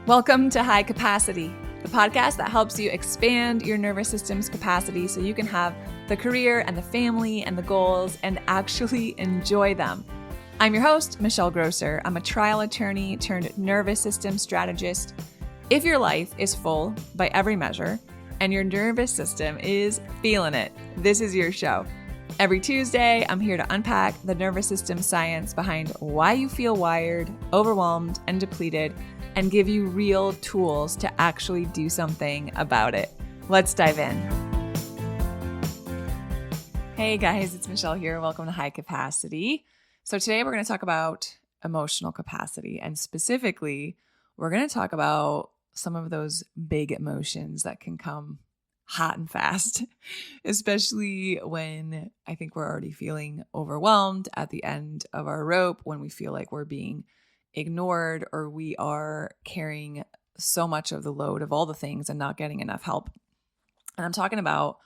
Welcome to High Capacity, the podcast that helps you expand your nervous system's capacity so you can have the career and the family and the goals and actually enjoy them. I'm your host, Michelle Grosser. I'm a trial attorney turned nervous system strategist. If your life is full by every measure and your nervous system is feeling it, this is your show. Every Tuesday, I'm here to unpack the nervous system science behind why you feel wired, overwhelmed, and depleted, and give you real tools to actually do something about it. Let's dive in. Hey guys, it's Michelle here. Welcome to High Capacity. So today we're going to talk about emotional capacity, and specifically, we're going to talk about some of those big emotions that can come hot and fast, especially when I think we're already feeling overwhelmed at the end of our rope, when we feel like we're being ignored or we are carrying so much of the load of all the things and not getting enough help. And I'm talking about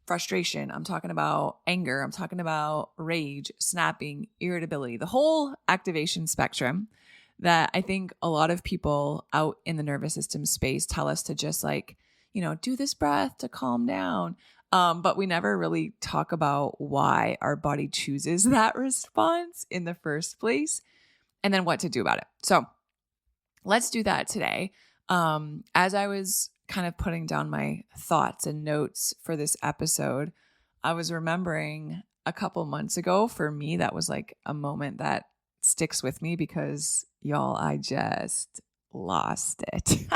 frustration. I'm talking about anger. I'm talking about rage, snapping, irritability, the whole activation spectrum that I think a lot of people out in the nervous system space tell us to just do this breath to calm down. But we never really talk about why our body chooses that response in the first place and then what to do about it. So let's do that today. As I was kind of putting down my thoughts and notes for this episode, I was remembering a couple months ago, for me, that was like a moment that sticks with me because y'all, I just lost it.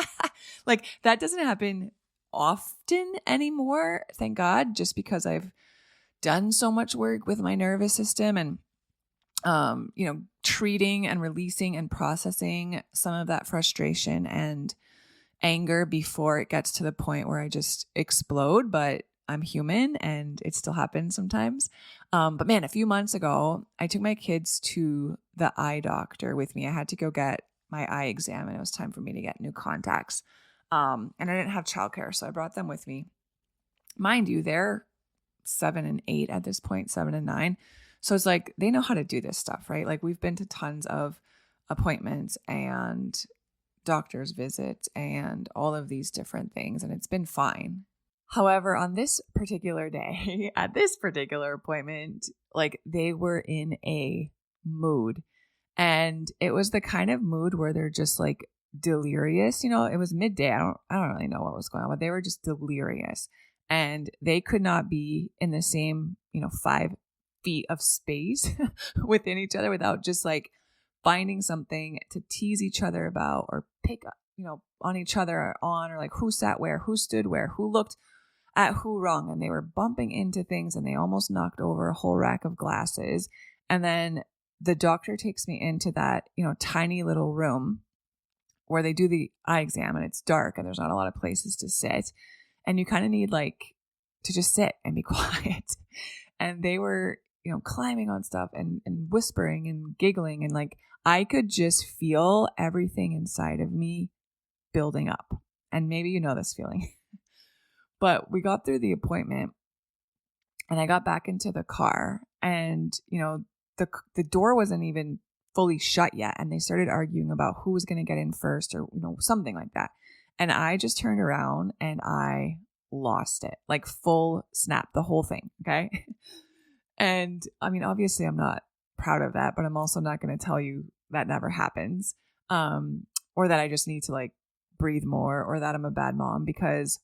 Like that doesn't happen often anymore, thank God, just because I've done so much work with my nervous system and treating and releasing and processing some of that frustration and anger before it gets to the point where I just explode. But I'm human and it still happens sometimes. But man, a few months ago, I took my kids to the eye doctor with me. I had to go get my eye exam and it was time for me to get new contacts. And I didn't have childcare, so I brought them with me. Mind you, they're 7 and 8 at this point, 7 and 9. So it's like, they know how to do this stuff, right? Like we've been to tons of appointments and doctor's visits and all of these different things, and it's been fine. However, on this particular day, at this particular appointment, like they were in a mood, and it was the kind of mood where they're just like delirious. It was midday. I don't really know what was going on, but they were just delirious, and they could not be in the same, 5 feet of space within each other without just like finding something to tease each other about or pick up, on each other or like who sat where, who stood where, who looked at who wrong. And they were bumping into things and they almost knocked over a whole rack of glasses. And then the doctor takes me into that, tiny little room where they do the eye exam, and it's dark and there's not a lot of places to sit. And you kind of need like to just sit and be quiet. And they were, climbing on stuff and whispering and giggling. And like, I could just feel everything inside of me building up. And maybe you know this feeling. But we got through the appointment and I got back into the car, and, the door wasn't even fully shut yet. And they started arguing about who was going to get in first or, something like that. And I just turned around and I lost it, like full snap, the whole thing. Okay. And I mean, obviously I'm not proud of that, but I'm also not going to tell you that never happens. Or that I just need to like breathe more, or that I'm a bad mom, because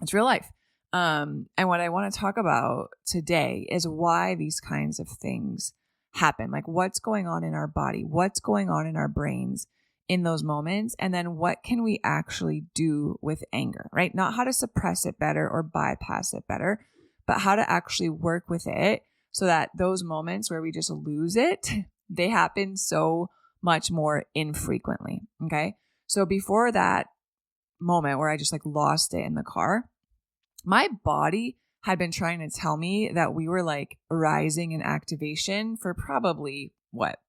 it's real life. And what I want to talk about today is why these kinds of things happen. Like what's going on in our body, what's going on in our brains in those moments, and then what can we actually do with anger, right? Not how to suppress it better or bypass it better, but how to actually work with it so that those moments where we just lose it, they happen so much more infrequently. Okay. So before that moment where I just like lost it in the car, my body had been trying to tell me that we were like rising in activation for probably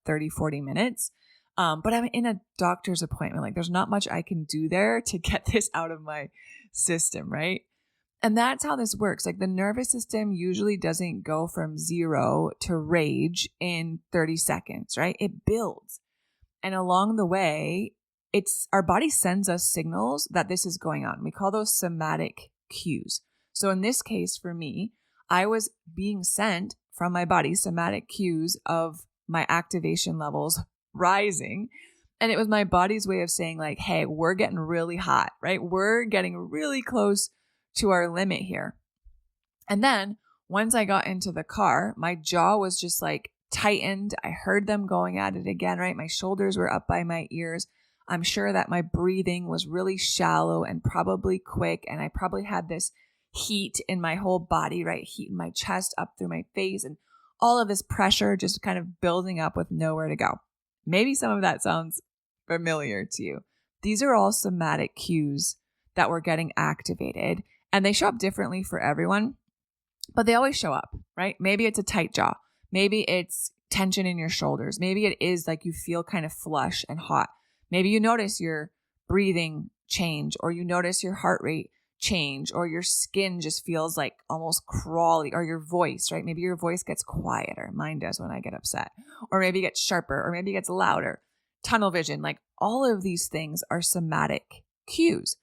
30, 40 minutes. But I'm in a doctor's appointment. Like there's not much I can do there to get this out of my system. Right. And that's how this works. Like the nervous system usually doesn't go from 0 to rage in 30 seconds, right? It builds. And along the way, our body sends us signals that this is going on. We call those somatic cues. So in this case, for me, I was being sent from my body somatic cues of my activation levels rising. And it was my body's way of saying like, hey, we're getting really hot, right? We're getting really close to our limit here. And then once I got into the car, my jaw was just like tightened. I heard them going at it again, right? My shoulders were up by my ears. I'm sure that my breathing was really shallow and probably quick. And I probably had this heat in my whole body, right? Heat in my chest up through my face and all of this pressure just kind of building up with nowhere to go. Maybe some of that sounds familiar to you. These are all somatic cues that were getting activated, and they show up differently for everyone, but they always show up, right? Maybe it's a tight jaw. Maybe it's tension in your shoulders. Maybe it is like you feel kind of flush and hot. Maybe you notice your breathing change, or you notice your heart rate change, or your skin just feels like almost crawly, or your voice, right? Maybe your voice gets quieter. Mine does when I get upset, or maybe it gets sharper, or maybe it gets louder. Tunnel vision, like all of these things are somatic cues.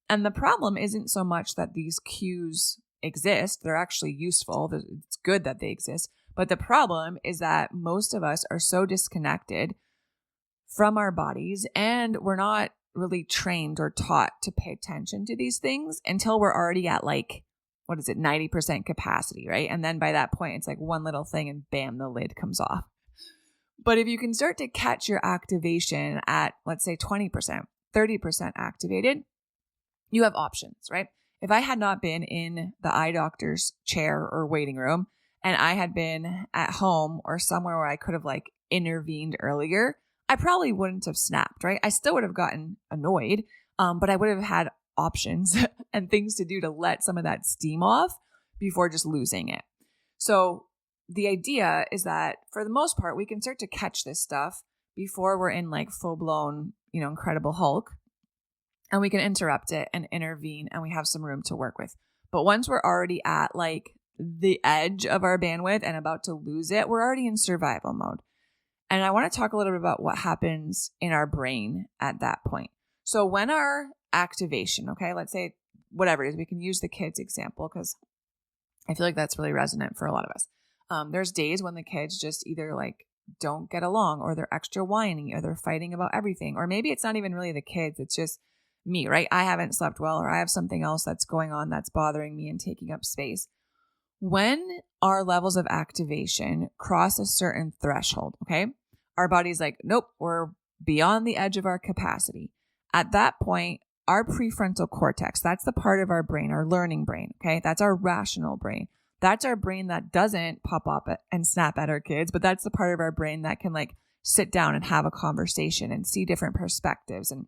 And the problem isn't so much that these cues exist. They're actually useful. It's good that they exist. But the problem is that most of us are so disconnected from our bodies, and we're not really trained or taught to pay attention to these things until we're already at 90% capacity, right? And then by that point, it's like one little thing and bam, the lid comes off. But if you can start to catch your activation at, let's say 20%, 30% activated, you have options, right? If I had not been in the eye doctor's chair or waiting room, and I had been at home or somewhere where I could have intervened earlier, I probably wouldn't have snapped, right? I still would have gotten annoyed, but I would have had options and things to do to let some of that steam off before just losing it. So the idea is that for the most part, we can start to catch this stuff before we're in full blown, Incredible Hulk, and we can interrupt it and intervene, and we have some room to work with. But once we're already at the edge of our bandwidth and about to lose it, we're already in survival mode. And I want to talk a little bit about what happens in our brain at that point. So when our activation, okay, let's say whatever it is, we can use the kids example because I feel like that's really resonant for a lot of us. There's days when the kids just either don't get along, or they're extra whiny, or they're fighting about everything. Or maybe it's not even really the kids. It's just me, right? I haven't slept well, or I have something else that's going on that's bothering me and taking up space. When our levels of activation cross a certain threshold, okay, our body's like, nope, we're beyond the edge of our capacity. At that point, our prefrontal cortex, that's the part of our brain, our learning brain, okay? That's our rational brain. That's our brain that doesn't pop up and snap at our kids, but that's the part of our brain that can sit down and have a conversation and see different perspectives and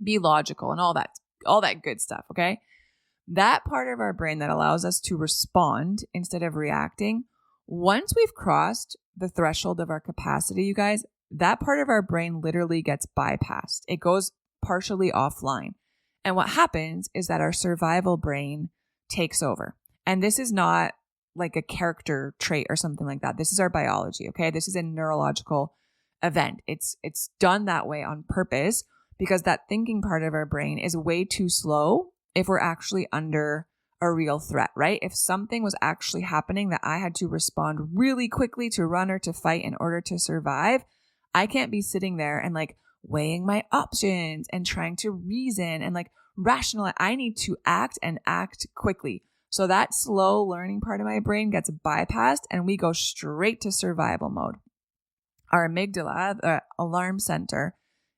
be logical and all that good stuff, okay? That part of our brain that allows us to respond instead of reacting, once we've crossed the threshold of our capacity, you guys, that part of our brain literally gets bypassed. It goes partially offline. And what happens is that our survival brain takes over. And this is not a character trait or something like that. This is our biology, okay? This is a neurological event. It's done that way on purpose because that thinking part of our brain is way too slow if we're actually under a real threat, right? If something was actually happening that I had to respond really quickly to run or to fight in order to survive, I can't be sitting there and weighing my options and trying to reason and rationalize. I need to act and act quickly. So that slow learning part of my brain gets bypassed and we go straight to survival mode. Our amygdala, the alarm center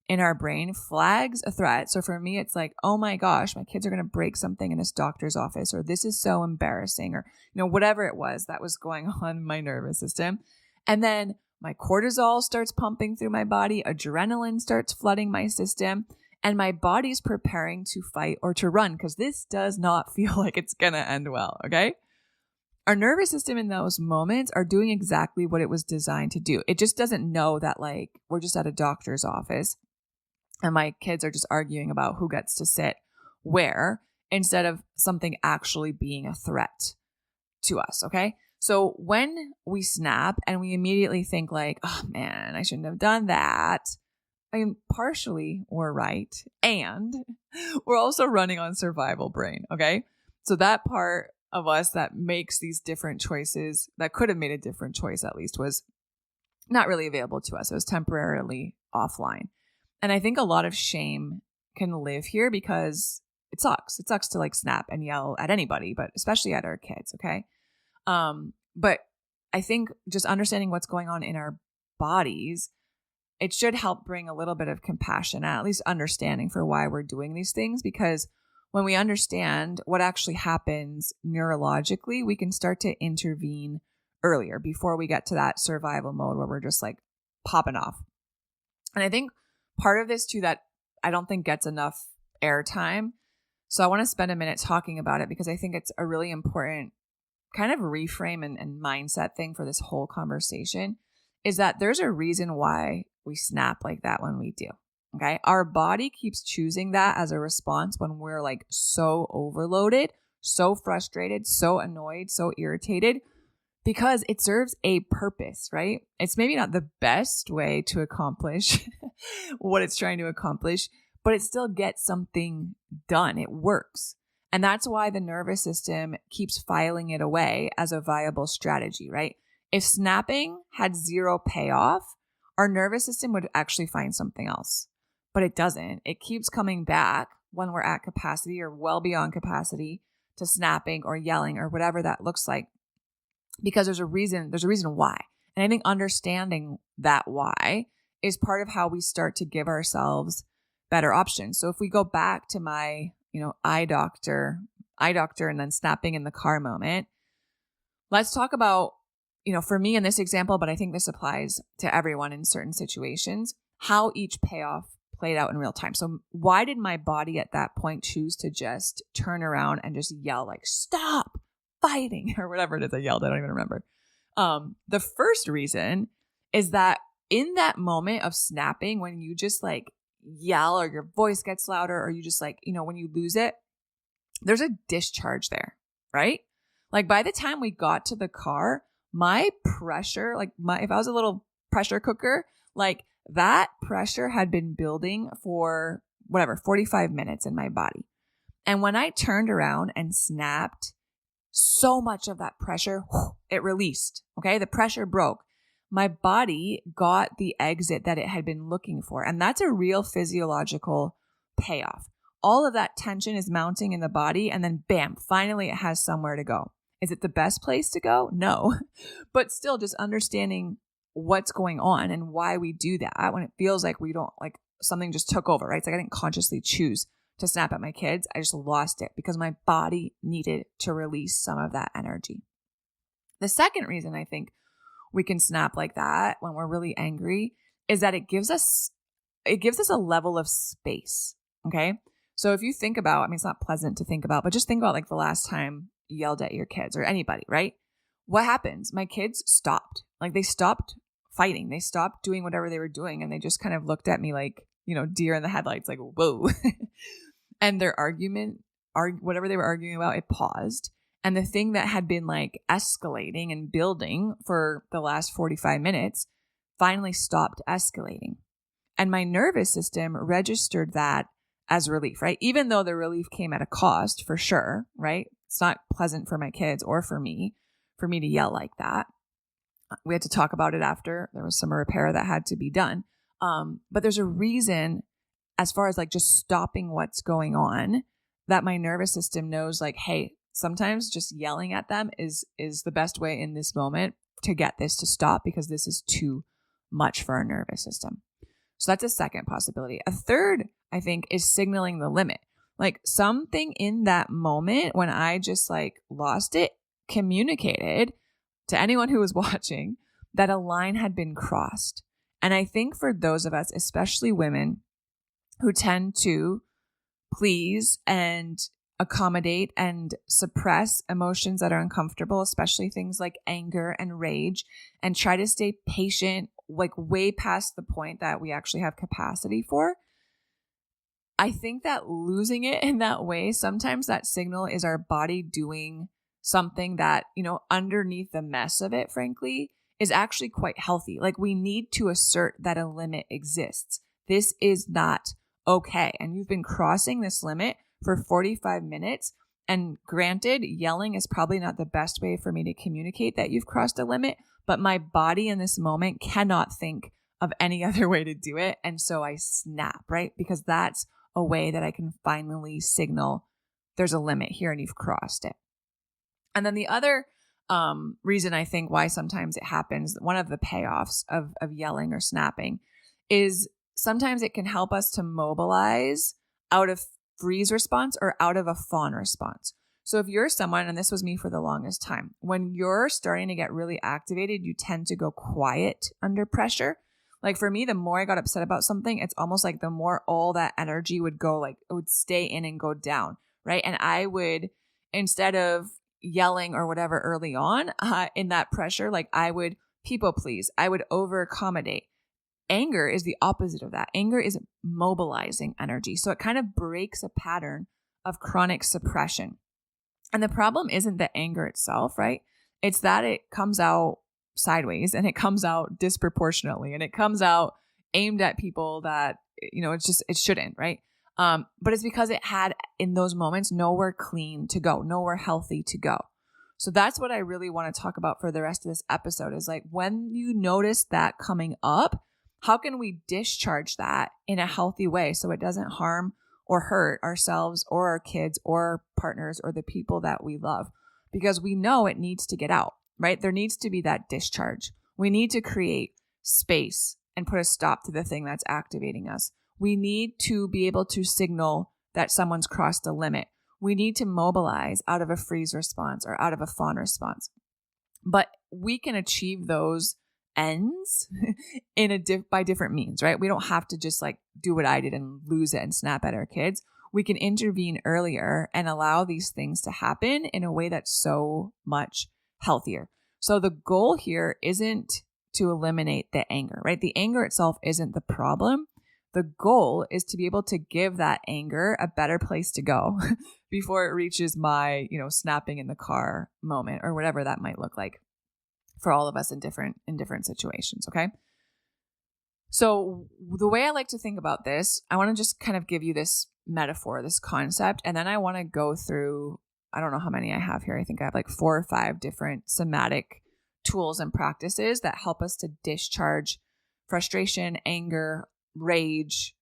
in our brain, flags a threat. So for me, it's oh my gosh, my kids are going to break something in this doctor's office, or this is so embarrassing, or whatever it was that was going on in my nervous system. And then my cortisol starts pumping through my body, adrenaline starts flooding my system, and my body's preparing to fight or to run because this does not feel like it's going to end well, okay? Our nervous system in those moments are doing exactly what it was designed to do. It just doesn't know that we're just at a doctor's office and my kids are just arguing about who gets to sit where instead of something actually being a threat to us, okay? So when we snap and we immediately think oh man, I shouldn't have done that, I mean, partially we're right. And we're also running on survival brain. Okay. So that part of us that makes these different choices, that could have made a different choice at least, was not really available to us. It was temporarily offline. And I think a lot of shame can live here because it sucks. It sucks to like snap and yell at anybody, but especially at our kids. Okay. But I think just understanding what's going on in our bodies, it should help bring a little bit of compassion, at least understanding for why we're doing these things. Because when we understand what actually happens neurologically, we can start to intervene earlier before we get to that survival mode where we're just like popping off. And I think part of this too that I don't think gets enough airtime. So I want to spend a minute talking about it because I think it's a really important kind of reframe and mindset thing for this whole conversation, is that there's a reason why we snap like that when we do. Okay. Our body keeps choosing that as a response when we're like so overloaded, so frustrated, so annoyed, so irritated, because it serves a purpose, right? It's maybe not the best way to accomplish what it's trying to accomplish, but it still gets something done. It works. And that's why the nervous system keeps filing it away as a viable strategy, right? If snapping had zero payoff, our nervous system would actually find something else. But it doesn't. It keeps coming back when we're at capacity or well beyond capacity to snapping or yelling or whatever that looks like, because there's a reason why. And I think understanding that why is part of how we start to give ourselves better options. So if we go back to my, eye doctor and then snapping in the car moment, let's talk about, for me in this example, but I think this applies to everyone in certain situations, how each payoff played out in real time. So why did my body at that point choose to just turn around and just yell like, stop fighting, or whatever it is I yelled? I don't even remember. The first reason is that in that moment of snapping, when you just like yell or your voice gets louder or you just like, when you lose it, there's a discharge there, right? Like by the time we got to the car, my pressure, if I was a little pressure cooker, like that pressure had been building for 45 minutes in my body. And when I turned around and snapped, so much of that pressure, it released. Okay. The pressure broke. My body got the exit that it had been looking for. And that's a real physiological payoff. All of that tension is mounting in the body, and then bam, finally it has somewhere to go. Is it the best place to go? No. But still, just understanding what's going on and why we do that when it feels like we don't, like something just took over, right? It's like I didn't consciously choose to snap at my kids. I just lost it because my body needed to release some of that energy. The second reason I think we can snap like that when we're really angry is that it gives us a level of space. Okay. So if you think about, it's not pleasant to think about, but just think about like the last time you yelled at your kids or anybody, right? What happens? My kids stopped. Like they stopped fighting. They stopped doing whatever they were doing. And they just kind of looked at me like, deer in the headlights, like, whoa. And their whatever they were arguing about, it paused. And the thing that had been like escalating and building for the last 45 minutes finally stopped escalating. And my nervous system registered that as relief, right? Even though the relief came at a cost for sure, right? It's not pleasant for my kids or for me to yell like that. We had to talk about it after. There was some repair that had to be done. But there's a reason, as far as like just stopping what's going on, that my nervous system knows like, hey, sometimes just yelling at them is the best way in this moment to get this to stop, because this is too much for our nervous system. So that's a second possibility. A third, I think, is signaling the limit. Like something in that moment when I just like lost it communicated to anyone who was watching that a line had been crossed. And I think for those of us, especially women, who tend to please and accommodate and suppress emotions that are uncomfortable, especially things like anger and rage, and try to stay patient, like way past the point that we actually have capacity for. I think that losing it in that way, sometimes that signal is our body doing something that, underneath the mess of it, frankly, is actually quite healthy. Like we need to assert that a limit exists, This is not okay. And you've been crossing this limit for 45 minutes. And granted, yelling is probably not the best way for me to communicate that you've crossed a limit, but my body in this moment cannot think of any other way to do it. And so I snap, right? Because that's a way that I can finally signal there's a limit here and you've crossed it. And then the other reason I think why sometimes it happens, one of the payoffs of yelling or snapping, is sometimes it can help us to mobilize out of freeze response or out of a fawn response. So if you're someone, and this was me for the longest time, when you're starting to get really activated, you tend to go quiet under pressure. Like for me, the more I got upset about something, it's almost like the more all that energy would go, like it would stay in and go down, right? And I would, instead of yelling or whatever early on in that pressure, like I would people please, I would over accommodate. Anger is the opposite of that. Anger is mobilizing energy. So it kind of breaks a pattern of chronic suppression. And the problem isn't the anger itself, right? It's that it comes out sideways and it comes out disproportionately and it comes out aimed at people that, it shouldn't, right? But it's because it had in those moments nowhere clean to go, nowhere healthy to go. So that's what I really want to talk about for the rest of this episode is like when you notice that coming up, how can we discharge that in a healthy way so it doesn't harm or hurt ourselves or our kids or our partners or the people that we love? Because we know it needs to get out, right? There needs to be that discharge. We need to create space and put a stop to the thing that's activating us. We need to be able to signal that someone's crossed a limit. We need to mobilize out of a freeze response or out of a fawn response. But we can achieve those ends by different means, right? We don't have to just like do what I did and lose it and snap at our kids. We can intervene earlier and allow these things to happen in a way that's so much healthier. So the goal here isn't to eliminate the anger, right? The anger itself isn't the problem. The goal is to be able to give that anger a better place to go before it reaches my, snapping in the car moment or whatever that might look like for all of us in different situations. Okay. So the way I like to think about this, I want to just kind of give you this metaphor, this concept, and then I want to go through, I don't know how many I have here. I think I have like 4 or 5 different somatic tools and practices that help us to discharge frustration, anger, rage,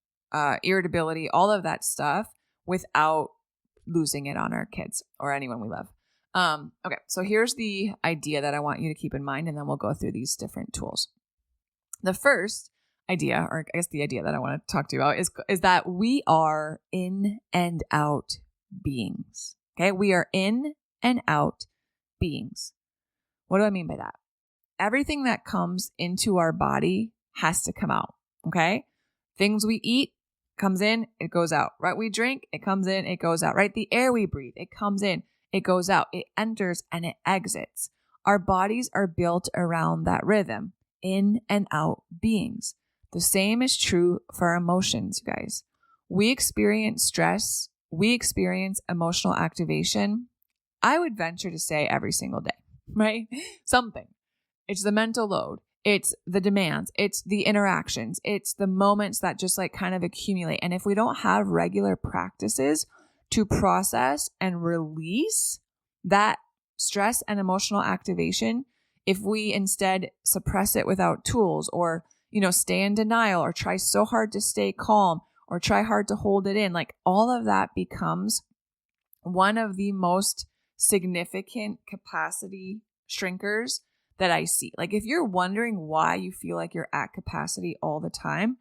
irritability, all of that stuff without losing it on our kids or anyone we love. Okay, so here's the idea that I want you to keep in mind, and then we'll go through these different tools. The first idea, or I guess the idea that I want to talk to you about is that we are in and out beings. Okay, we are in and out beings. What do I mean by that? Everything that comes into our body has to come out. Okay, things we eat comes in, it goes out. Right? We drink, it comes in, it goes out. Right? The air we breathe, it comes in, it goes out, it enters and it exits. Our bodies are built around that rhythm, in and out beings. The same is true for our emotions, you guys. We experience stress, we experience emotional activation. I would venture to say every single day, right? Something. It's the mental load. It's the demands. It's the interactions. It's the moments that just like kind of accumulate. And if we don't have regular practices to process and release that stress and emotional activation, if we instead suppress it without tools or, stay in denial or try so hard to stay calm or try hard to hold it in, like all of that becomes one of the most significant capacity shrinkers that I see. Like if you're wondering why you feel like you're at capacity all the time,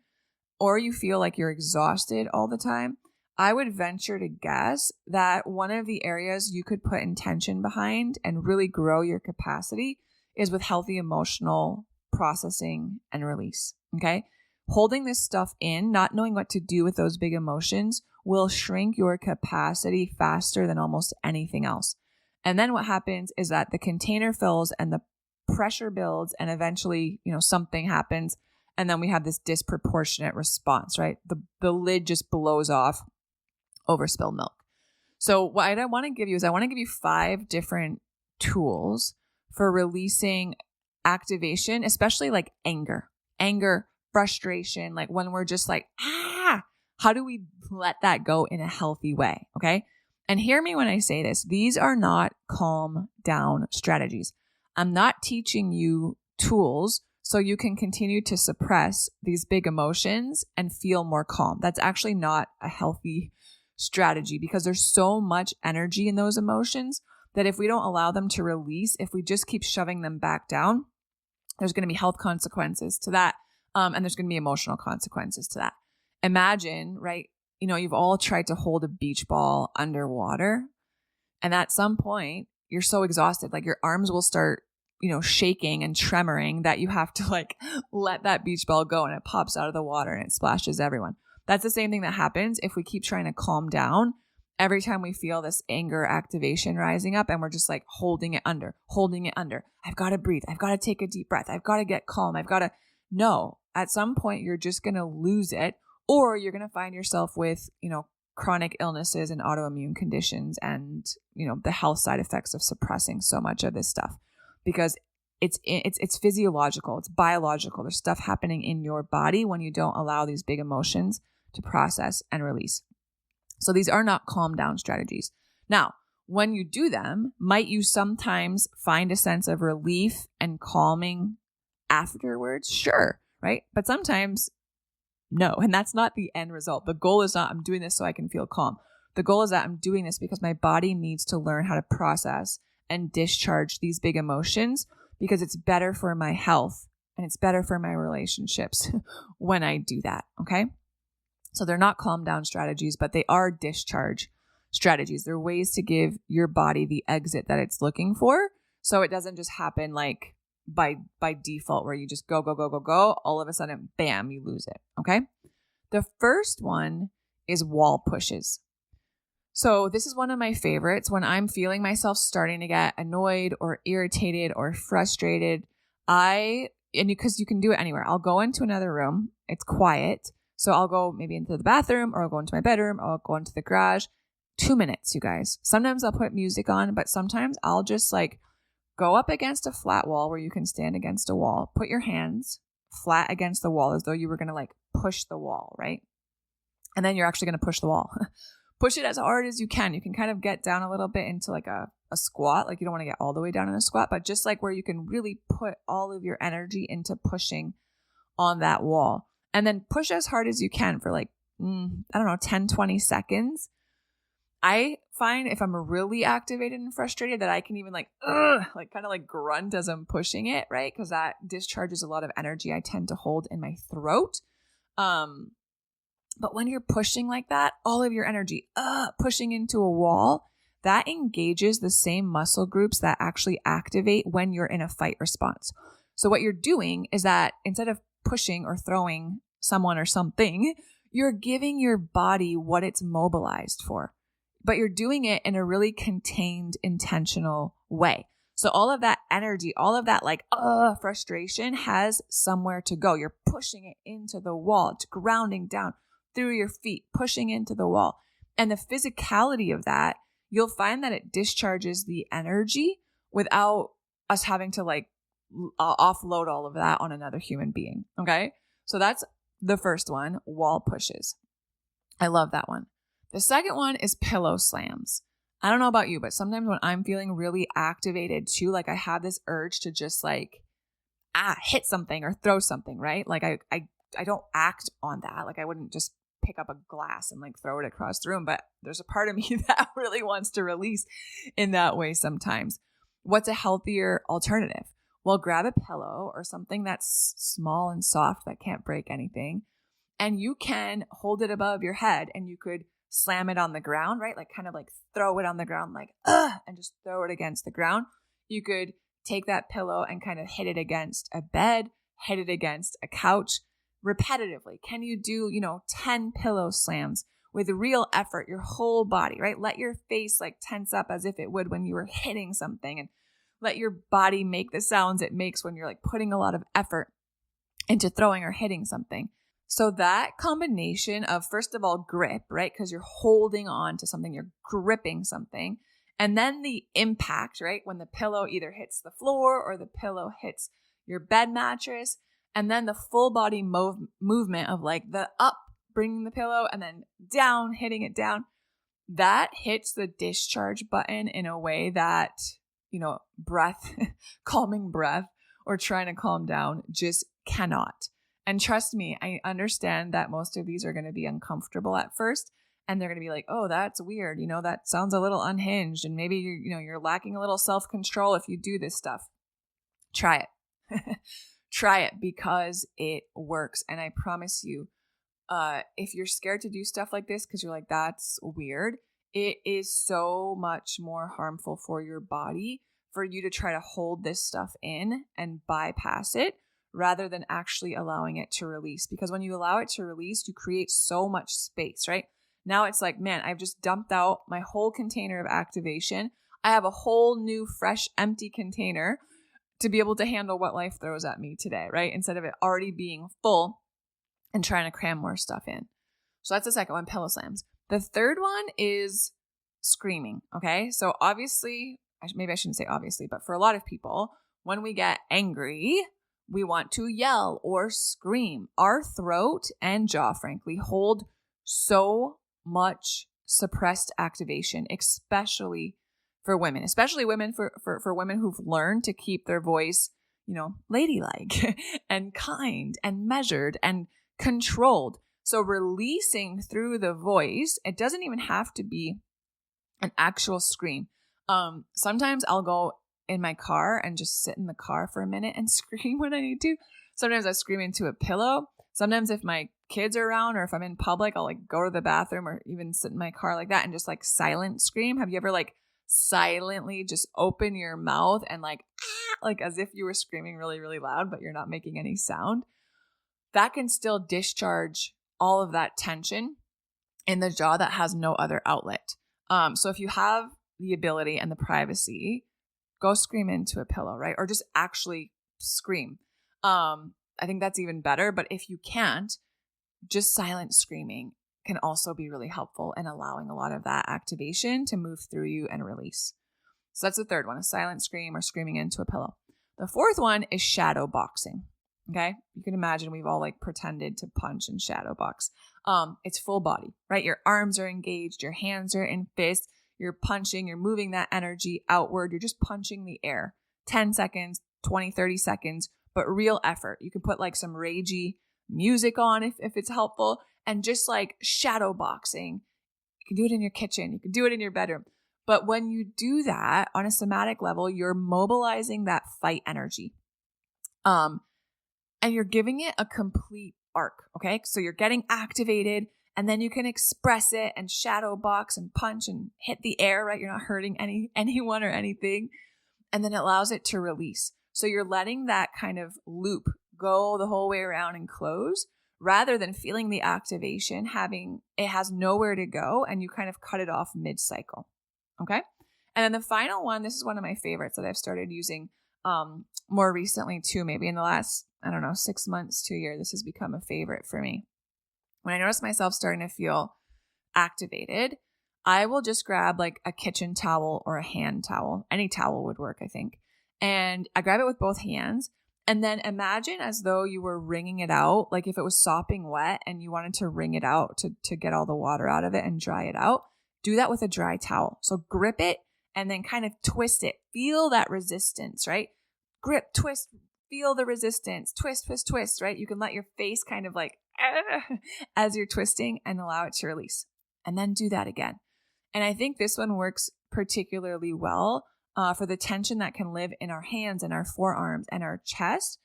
or you feel like you're exhausted all the time, I would venture to guess that one of the areas you could put intention behind and really grow your capacity is with healthy emotional processing and release. Okay. Holding this stuff in, not knowing what to do with those big emotions will shrink your capacity faster than almost anything else. And then what happens is that the container fills and the pressure builds and eventually, something happens. And then we have this disproportionate response, right? The lid just blows off over spilled milk. So what I want to give you is I want to give you 5 different tools for releasing activation, especially like anger, frustration, like when we're just like, how do we let that go in a healthy way? Okay. And hear me when I say this, these are not calm down strategies. I'm not teaching you tools so you can continue to suppress these big emotions and feel more calm. That's actually not a healthy strategy because there's so much energy in those emotions that if we don't allow them to release, if we just keep shoving them back down, there's going to be health consequences to that. And there's going to be emotional consequences to that. Imagine, right? You've all tried to hold a beach ball underwater. And at some point, you're so exhausted, like your arms will start, shaking and tremoring that you have to like let that beach ball go and it pops out of the water and it splashes everyone. That's the same thing that happens if we keep trying to calm down. Every time we feel this anger activation rising up and we're just like holding it under. I've got to breathe. I've got to take a deep breath. I've got to get calm. No, at some point you're just going to lose it, or you're going to find yourself with, chronic illnesses and autoimmune conditions and, the health side effects of suppressing so much of this stuff because it's physiological. It's biological. There's stuff happening in your body when you don't allow these big emotions to process and release. So these are not calm down strategies. Now, when you do them, might you sometimes find a sense of relief and calming afterwards? Sure, right? But sometimes no, and that's not the end result. The goal is not I'm doing this so I can feel calm. The goal is that I'm doing this because my body needs to learn how to process and discharge these big emotions because it's better for my health and it's better for my relationships when I do that, okay? So they're not calm down strategies, but they are discharge strategies. They're ways to give your body the exit that it's looking for. So it doesn't just happen like by default where you just go, all of a sudden, bam, you lose it. Okay. The first one is wall pushes. So this is one of my favorites when I'm feeling myself starting to get annoyed or irritated or frustrated. Because you can do it anywhere. I'll go into another room. It's quiet. So I'll go maybe into the bathroom or I'll go into my bedroom or I'll go into the garage. 2 minutes, you guys. Sometimes I'll put music on, but sometimes I'll just like go up against a flat wall where you can stand against a wall. Put your hands flat against the wall as though you were going to like push the wall, right? And then you're actually going to push the wall. Push it as hard as you can. You can kind of get down a little bit into like a squat. Like you don't want to get all the way down in a squat, but just like where you can really put all of your energy into pushing on that wall. And then push as hard as you can for like, 10, 20 seconds. I find if I'm really activated and frustrated that I can even like kind of like grunt as I'm pushing it, right? Because that discharges a lot of energy I tend to hold in my throat. But when you're pushing like that, all of your energy pushing into a wall, that engages the same muscle groups that actually activate when you're in a fight response. So what you're doing is that instead of pushing or throwing someone or something, you're giving your body what it's mobilized for. But you're doing it in a really contained, intentional way. So all of that energy, all of that like frustration has somewhere to go. You're pushing it into the wall. It's grounding down through your feet, pushing into the wall. And the physicality of that, you'll find that it discharges the energy without us having to like offload all of that on another human being. Okay. So that's the first one, wall pushes. I love that one. The second one is pillow slams. I don't know about you, but sometimes when I'm feeling really activated too, like I have this urge to just like, hit something or throw something, right? Like I don't act on that. Like I wouldn't just pick up a glass and like throw it across the room, but there's a part of me that really wants to release in that way sometimes. What's a healthier alternative? Well, grab a pillow or something that's small and soft that can't break anything. And you can hold it above your head and you could slam it on the ground, right? Like kind of like throw it on the ground, like, and just throw it against the ground. You could take that pillow and kind of hit it against a bed, hit it against a couch repetitively. Can you do, 10 pillow slams with real effort, your whole body, right? Let your face like tense up as if it would when you were hitting something, and let your body make the sounds it makes when you're like putting a lot of effort into throwing or hitting something. So that combination of, first of all, grip, right? Because you're holding on to something, you're gripping something. And then the impact, right? When the pillow either hits the floor or the pillow hits your bed mattress, And then the full body movement of like the up, bringing the pillow, and then down, hitting it down, that hits the discharge button in a way that, breath, calming breath, or trying to calm down just cannot. And trust me, I understand that most of these are going to be uncomfortable at first. And they're going to be like, oh, that's weird. That sounds a little unhinged. And maybe you're lacking a little self-control if you do this stuff. Try it. Try it because it works. And I promise you, if you're scared to do stuff like this because you're like, that's weird, it is so much more harmful for your body for you to try to hold this stuff in and bypass it rather than actually allowing it to release. Because when you allow it to release, you create so much space, right? Now it's like, man, I've just dumped out my whole container of activation. I have a whole new, fresh, empty container to be able to handle what life throws at me today, right? Instead of it already being full and trying to cram more stuff in. So that's the second one, pillow slams. The third one is screaming, okay? So obviously, maybe I shouldn't say obviously, but for a lot of people, when we get angry, we want to yell or scream. Our throat and jaw, frankly, hold so much suppressed activation, especially for women, for women who've learned to keep their voice, ladylike and kind and measured and controlled. So releasing through the voice, it doesn't even have to be an actual scream. Sometimes I'll go in my car and just sit in the car for a minute and scream when I need to. Sometimes I scream into a pillow. Sometimes if my kids are around or if I'm in public, I'll like go to the bathroom or even sit in my car like that and just like silent scream. Have you ever like silently just open your mouth and like as if you were screaming really, really loud, but you're not making any sound? That can still discharge all of that tension in the jaw that has no other outlet. So if you have the ability and the privacy, go scream into a pillow, right? Or just actually scream. I think that's even better. But if you can't, just silent screaming can also be really helpful in allowing a lot of that activation to move through you and release. So that's the third one, a silent scream or screaming into a pillow. The fourth one is shadow boxing. Okay. You can imagine we've all like pretended to punch and shadow box. It's full body, right? Your arms are engaged. Your hands are in fists. You're punching. You're moving that energy outward. You're just punching the air. 10 seconds, 20, 30 seconds, but real effort. You can put like some ragey music on if it's helpful, and just like shadow boxing. You can do it in your kitchen. You can do it in your bedroom. But when you do that on a somatic level, you're mobilizing that fight energy. And you're giving it a complete arc, okay? So you're getting activated, and then you can express it and shadow box and punch and hit the air, right? You're not hurting anyone or anything. And then it allows it to release. So you're letting that kind of loop go the whole way around and close, rather than feeling the activation, it has nowhere to go, and you kind of cut it off mid-cycle, okay? And then the final one, this is one of my favorites that I've started using more recently too, maybe in the last, 6 months to a year. This has become a favorite for me. When I notice myself starting to feel activated, I will just grab like a kitchen towel or a hand towel. Any towel would work, I think. And I grab it with both hands, and then imagine as though you were wringing it out. Like if it was sopping wet and you wanted to wring it out to get all the water out of it and dry it out, do that with a dry towel. So grip it and then kind of twist it. Feel that resistance, right? Grip, twist, feel the resistance, twist, twist, twist, right? You can let your face kind of like, as you're twisting, and allow it to release. And then do that again. And I think this one works particularly well for the tension that can live in our hands and our forearms and our chest.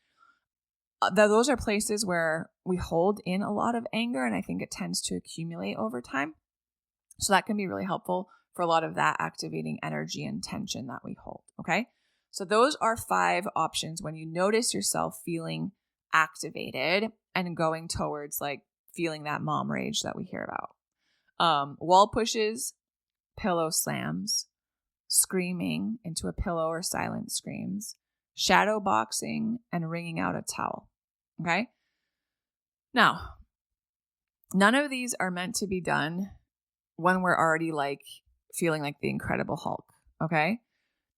Those are places where we hold in a lot of anger, and I think it tends to accumulate over time. So that can be really helpful for a lot of that activating energy and tension that we hold, okay? So those are 5 options when you notice yourself feeling activated and going towards like feeling that mom rage that we hear about. Wall pushes, pillow slams, screaming into a pillow or silent screams, shadow boxing, and wringing out a towel. Okay? Now, none of these are meant to be done when we're already like feeling like the Incredible Hulk. Okay?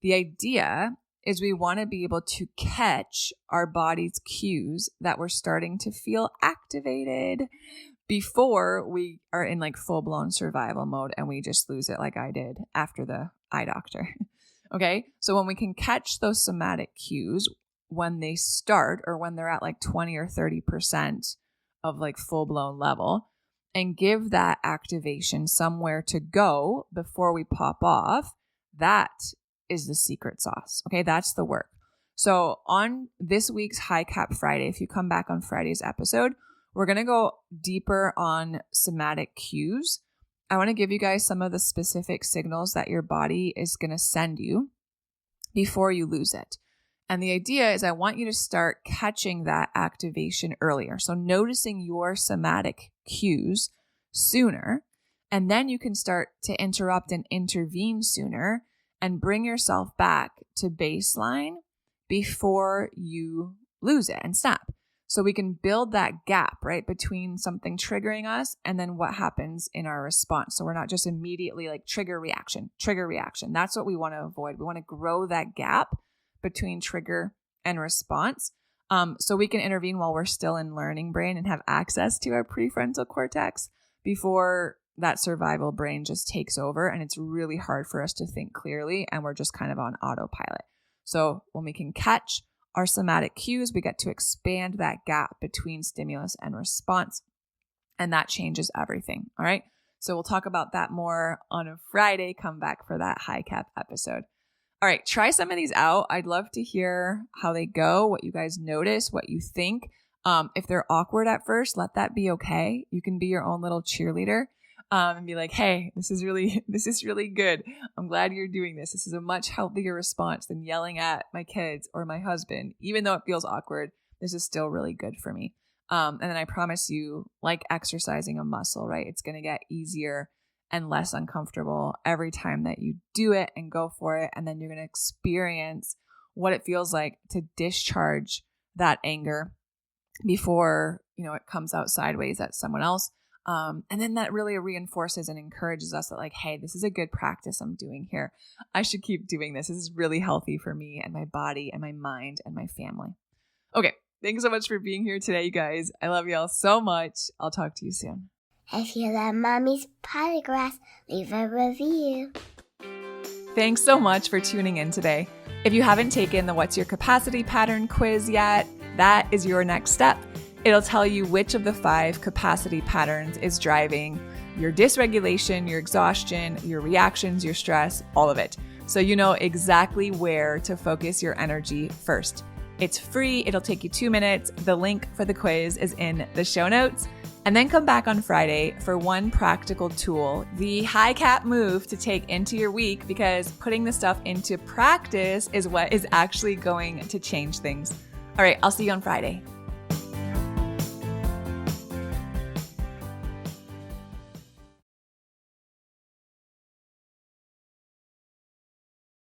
The idea is we want to be able to catch our body's cues that we're starting to feel activated before we are in like full-blown survival mode and we just lose it like I did after the eye doctor. Okay, so when we can catch those somatic cues when they start or when they're at like 20 or 30% of like full-blown level and give that activation somewhere to go before we pop off, that is the secret sauce. Okay, that's the work. So on this week's High Cap Friday, if you come back on Friday's episode, we're going to go deeper on somatic cues. I want to give you guys some of the specific signals that your body is going to send you before you lose it. And the idea is I want you to start catching that activation earlier. So noticing your somatic cues sooner, and then you can start to interrupt and intervene sooner and bring yourself back to baseline before you lose it and snap. So we can build that gap, right, between something triggering us and then what happens in our response. So we're not just immediately like trigger, reaction. That's what we want to avoid. We want to grow that gap between trigger and response. So we can intervene while we're still in learning brain and have access to our prefrontal cortex before that survival brain just takes over and it's really hard for us to think clearly and we're just kind of on autopilot. So when we can catch our somatic cues, we get to expand that gap between stimulus and response, and that changes everything. All right. So we'll talk about that more on a Friday. Come back for that High Cap episode. All right. Try some of these out. I'd love to hear how they go, what you guys notice, what you think. If they're awkward at first, let that be okay. You can be your own little cheerleader. And be like, hey, this is really good. I'm glad you're doing this. This is a much healthier response than yelling at my kids or my husband. Even though it feels awkward, this is still really good for me. And then I promise you, like exercising a muscle, right? It's going to get easier and less uncomfortable every time that you do it and go for it. And then you're going to experience what it feels like to discharge that anger before, it comes out sideways at someone else. And then that really reinforces and encourages us that like, hey, this is a good practice I'm doing here. I should keep doing this. This is really healthy for me and my body and my mind and my family. Okay. Thanks so much for being here today, you guys. I love y'all so much. I'll talk to you soon. If you love Mommy's Polygraphs, leave a review. Thanks so much for tuning in today. If you haven't taken the What's Your Capacity Pattern quiz yet, that is your next step. It'll tell you which of the 5 capacity patterns is driving your dysregulation, your exhaustion, your reactions, your stress, all of it. So you know exactly where to focus your energy first. It's free. It'll take you 2 minutes. The link for the quiz is in the show notes. And then come back on Friday for one practical tool, the high cap move to take into your week, because putting the stuff into practice is what is actually going to change things. All right, I'll see you on Friday.